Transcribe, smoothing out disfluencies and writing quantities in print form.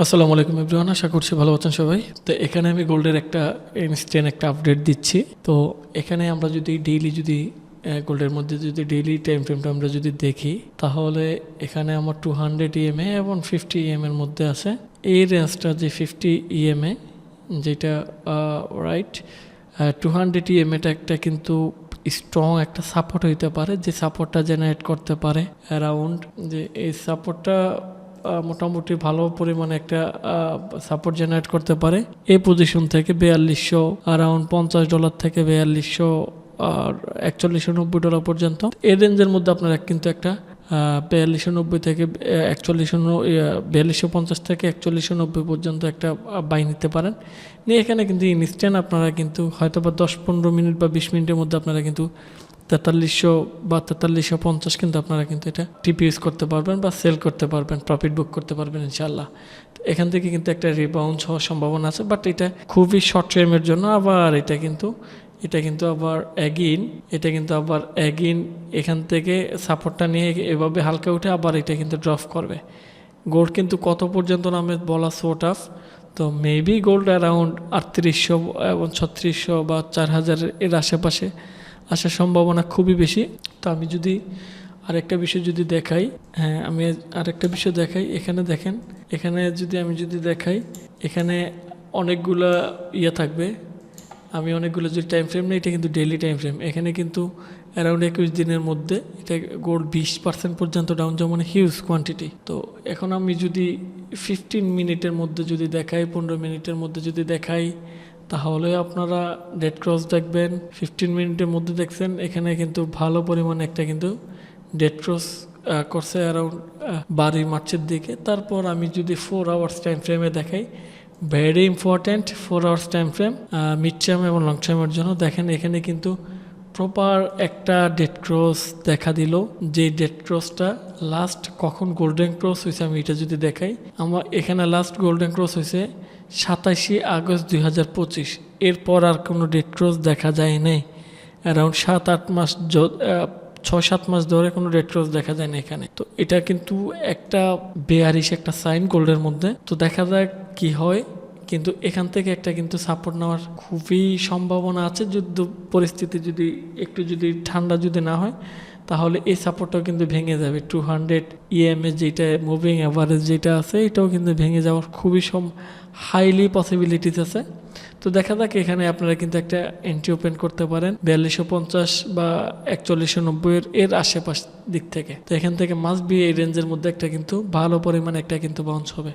আসসালামু আলাইকুম এভরিওয়ান, আশা করছি ভালো আছেন সবাই। তো এখানে আমি গোল্ডের একটা ইনস্ট্যান্ট একটা আপডেট দিচ্ছি। তো এখানে আমরা যদি গোল্ডের মধ্যে যদি ডেইলি টাইম ফ্রেমটা আমরা যদি দেখি, তাহলে এখানে আমার 200 ইএমএ এবং 50 ইএমএর মধ্যে আছে। এই রেঞ্জটা যে 50 ইএমএ যেটা রাইট 200 ইএমএটা একটা কিন্তু স্ট্রং একটা সাপোর্ট হইতে পারে, যে সাপোর্টটা জেনারেট করতে পারে অ্যারাউন্ড, যে এই সাপোর্টটা মোটামুটি ভালো পরিমাণে একটা সাপোর্ট জেনারেট করতে পারে এই পজিশন থেকে $4200 $50 থেকে $4200 আর $4190 পর্যন্ত। এই রেঞ্জের মধ্যে আপনারা কিন্তু একটা 4290 থেকে 4250 থেকে 4190 পর্যন্ত একটা বাই নিতে পারেন। নিয়ে এখানে কিন্তু ইনস্ট্যান্ট আপনারা কিন্তু হয়তো বা 10-15 মিনিট বা 20 মিনিটের মধ্যে আপনারা কিন্তু 4300 বা 4350 কিন্তু আপনারা কিন্তু এটা টিপি ইউজ করতে পারবেন বা সেল করতে পারবেন, প্রফিট বুক করতে পারবেন ইনশাল্লাহ। এখান থেকে কিন্তু একটা রিবাউন্ড হওয়ার সম্ভাবনা আছে, বাট এটা খুবই শর্ট টাইমের জন্য। আবার এটা কিন্তু আবার অ্যাগিন এখান থেকে সাপোর্টটা নিয়ে এভাবে হালকা উঠে আবার এটা কিন্তু ড্রপ করবে। গোল্ড কিন্তু কত পর্যন্ত নামে বলা সো টাফ। তো মেবি গোল্ড অ্যারাউন্ড 3800 এবং 3600 বা 4000 এর আশেপাশে আসার সম্ভাবনা খুবই বেশি। তো আমি যদি আরেকটা বিষয় যদি দেখাই, এখানে দেখেন, আমি যদি দেখাই, এখানে অনেকগুলা থাকবে। আমি অনেকগুলো যদি টাইম ফ্রেম নেই, এটা কিন্তু ডেইলি টাইম ফ্রেম। এখানে কিন্তু অ্যারাউন্ড 21 দিনের মধ্যে এটা গোল্ড 20% পর্যন্ত ডাউন, যেমন হিউজ কোয়ান্টিটি। তো এখন আমি যদি 15 মিনিটের মধ্যে যদি দেখাই, 15 মিনিটের মধ্যে যদি দেখাই, তাহলে আপনারা ডেড ক্রস দেখবেন। 15 মিনিটের মধ্যে দেখছেন এখানে কিন্তু ভালো পরিমাণে একটা কিন্তু ডেড ক্রস করছে অ্যারাউন্ড 12 মার্চের দিকে। তারপর আমি যদি 4 আওয়ার্স টাইম ফ্রেমে দেখাই, very important 4 hours time frame mid time এবং লং টাইমের জন্য। দেখেন এখানে কিন্তু প্রপার একটা ডেড ক্রস দেখা দিল। যে ডেড ক্রসটা লাস্ট কখন গোল্ডেন ক্রস হয়েছে আমি এটা যদি দেখাই, আমার এখানে লাস্ট গোল্ডেন ক্রস হয়েছে 27 আগস্ট 2025। এরপর আর কোনো ডেড ক্রস দেখা যায় নাই। অ্যারাউন্ড 7-8 মাস 6-7 মাস ধরে কোনো ডেড ক্রস দেখা যায় না এখানে। তো এটা কিন্তু একটা বেয়ারিশ একটা সাইন গোল্ডের মধ্যে। তো দেখা যাক কি হয়, কিন্তু এখান থেকে একটা কিন্তু সাপোর্ট নেওয়ার খুবই সম্ভাবনা আছে। যুদ্ধ পরিস্থিতি যদি ঠান্ডা যদি না হয়, তাহলে এই সাপোর্টটাও কিন্তু ভেঙে যাবে। 200 ইএমএ যেটা মুভিং অ্যাভারেজ যেটা আছে, এটাও কিন্তু ভেঙে যাওয়ার খুবই হাইলি পসিবিলিটিস আছে। তো দেখা যাক, এখানে আপনারা কিন্তু একটা এন্ট্রি ওপেন করতে পারেন 4250 বা 4190 এর আশেপাশ দিক থেকে। তো এখান থেকে মাস্ট বি এই রেঞ্জের মধ্যে একটা কিন্তু ভালো পরিমাণে একটা কিন্তু বাউন্স হবে।